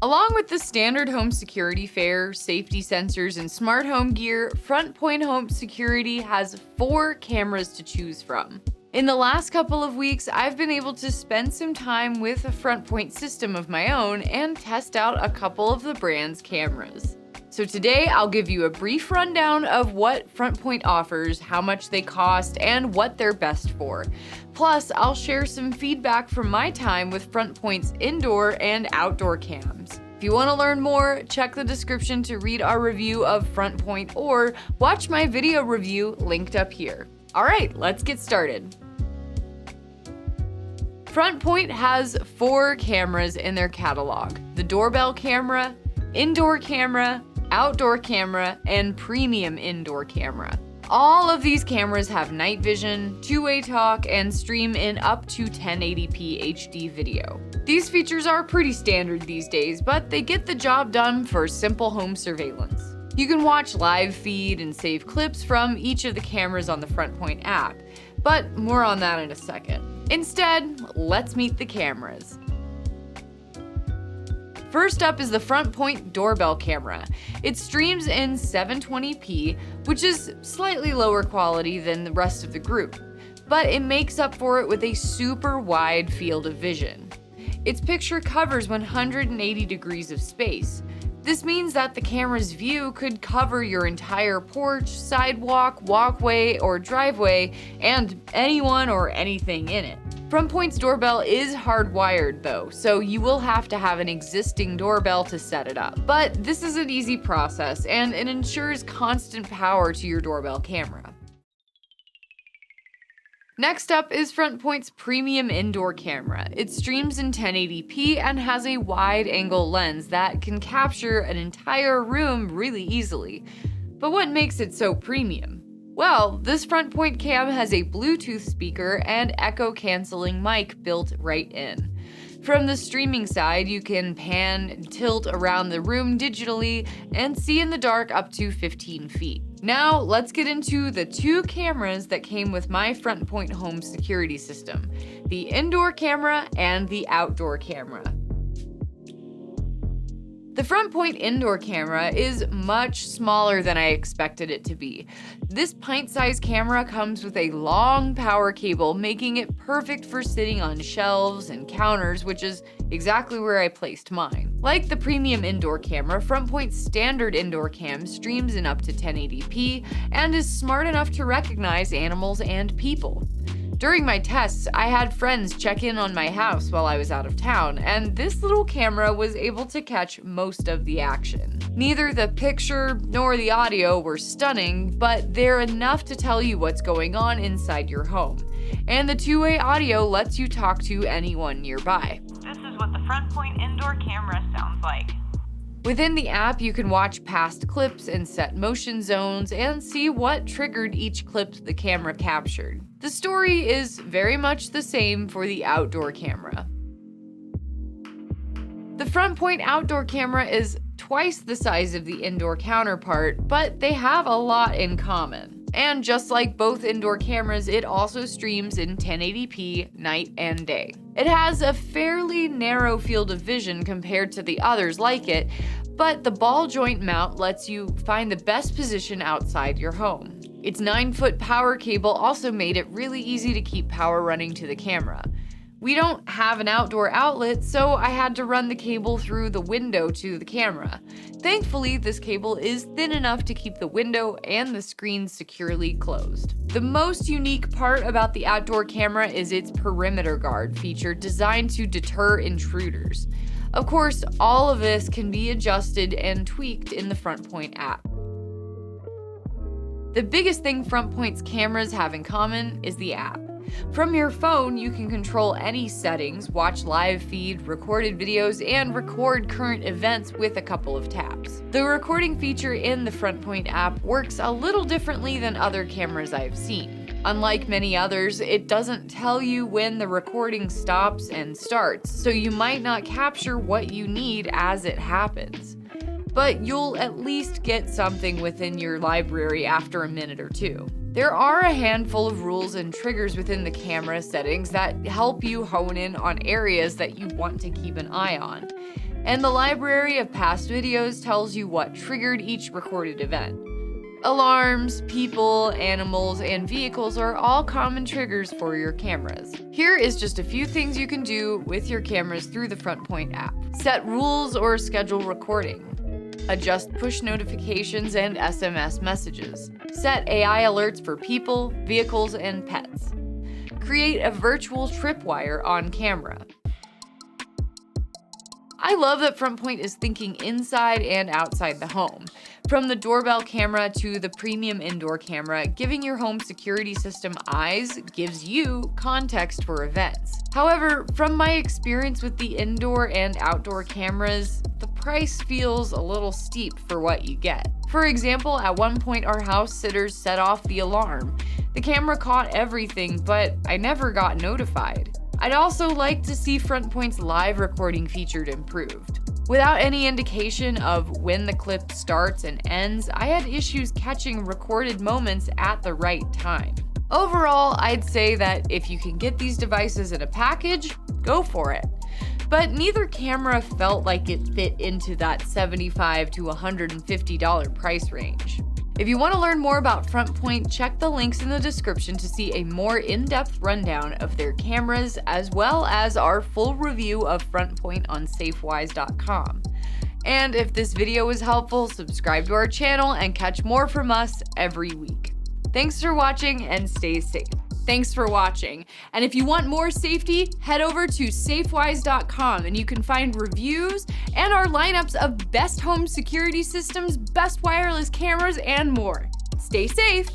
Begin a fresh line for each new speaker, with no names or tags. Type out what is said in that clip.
Along with the standard home security fare, safety sensors, and smart home gear, FrontPoint Home Security has 4 cameras to choose from. In the last couple of weeks, I've been able to spend some time with a FrontPoint system of my own and test out a couple of the brand's cameras. So today, I'll give you a brief rundown of what FrontPoint offers, how much they cost, and what they're best for. Plus, I'll share some feedback from my time with FrontPoint's indoor and outdoor cams. If you want to learn more, check the description to read our review of FrontPoint or watch my video review linked up here. Alright, let's get started. FrontPoint has 4 cameras in their catalog: the doorbell camera, indoor camera, outdoor camera, and premium indoor camera. All of these cameras have night vision, two-way talk, and stream in up to 1080p HD video. These features are pretty standard these days, but they get the job done for simple home surveillance. You can watch live feed and save clips from each of the cameras on the FrontPoint app, but more on that in a second. Instead, let's meet the cameras. First up is the FrontPoint doorbell camera. It streams in 720p, which is slightly lower quality than the rest of the group, but it makes up for it with a super wide field of vision. Its picture covers 180 degrees of space. This means that the camera's view could cover your entire porch, sidewalk, walkway, or driveway, and anyone or anything in it. FrontPoint's doorbell is hardwired though, so you will have to have an existing doorbell to set it up. But this is an easy process, and it ensures constant power to your doorbell camera. Next up is FrontPoint's premium indoor camera. It streams in 1080p and has a wide-angle lens that can capture an entire room really easily. But what makes it so premium? Well, this FrontPoint cam has a Bluetooth speaker and echo-canceling mic built right in. From the streaming side, you can pan and tilt around the room digitally and see in the dark up to 15 feet. Now, let's get into the 2 cameras that came with my FrontPoint home security system: the indoor camera and the outdoor camera. The FrontPoint indoor camera is much smaller than I expected it to be. This pint-sized camera comes with a long power cable, making it perfect for sitting on shelves and counters, which is exactly where I placed mine. Like the premium indoor camera, FrontPoint's standard indoor cam streams in up to 1080p and is smart enough to recognize animals and people. During my tests, I had friends check in on my house while I was out of town, and this little camera was able to catch most of the action. Neither the picture nor the audio were stunning, but they're enough to tell you what's going on inside your home. And the two-way audio lets you talk to anyone nearby.
This is what the FrontPoint indoor camera sounds like.
Within the app, you can watch past clips and set motion zones and see what triggered each clip the camera captured. The story is very much the same for the outdoor camera. The FrontPoint outdoor camera is twice the size of the indoor counterpart, but they have a lot in common. And just like both indoor cameras, it also streams in 1080p night and day. It has a fairly narrow field of vision compared to the others like it, but the ball joint mount lets you find the best position outside your home. Its 9-foot power cable also made it really easy to keep power running to the camera. We don't have an outdoor outlet, so I had to run the cable through the window to the camera. Thankfully, this cable is thin enough to keep the window and the screen securely closed. The most unique part about the outdoor camera is its perimeter guard feature designed to deter intruders. Of course, all of this can be adjusted and tweaked in the FrontPoint app. The biggest thing FrontPoint's cameras have in common is the app. From your phone, you can control any settings, watch live feed, recorded videos, and record current events with a couple of taps. The recording feature in the FrontPoint app works a little differently than other cameras I've seen. Unlike many others, it doesn't tell you when the recording stops and starts, so you might not capture what you need as it happens. But you'll at least get something within your library after a minute or two. There are a handful of rules and triggers within the camera settings that help you hone in on areas that you want to keep an eye on. And the library of past videos tells you what triggered each recorded event. Alarms, people, animals, and vehicles are all common triggers for your cameras. Here is just a few things you can do with your cameras through the FrontPoint app. Set rules or schedule recording. Adjust push notifications and SMS messages. Set AI alerts for people, vehicles, and pets. Create a virtual tripwire on camera. I love that FrontPoint is thinking inside and outside the home. From the doorbell camera to the premium indoor camera, giving your home security system eyes gives you context for events. However, from my experience with the indoor and outdoor cameras, the price feels a little steep for what you get. For example, at one point our house sitters set off the alarm. The camera caught everything, but I never got notified. I'd also like to see FrontPoint's live recording feature improved. Without any indication of when the clip starts and ends, I had issues catching recorded moments at the right time. Overall, I'd say that if you can get these devices in a package, go for it. But neither camera felt like it fit into that $75 to $150 price range. If you want to learn more about FrontPoint, check the links in the description to see a more in-depth rundown of their cameras, as well as our full review of FrontPoint on safewise.com. And if this video was helpful, subscribe to our channel and catch more from us every week. Thanks for watching and stay safe. Thanks for watching. And if you want more safety, head over to safewise.com and you can find reviews and our lineups of best home security systems, best wireless cameras, and more. Stay safe.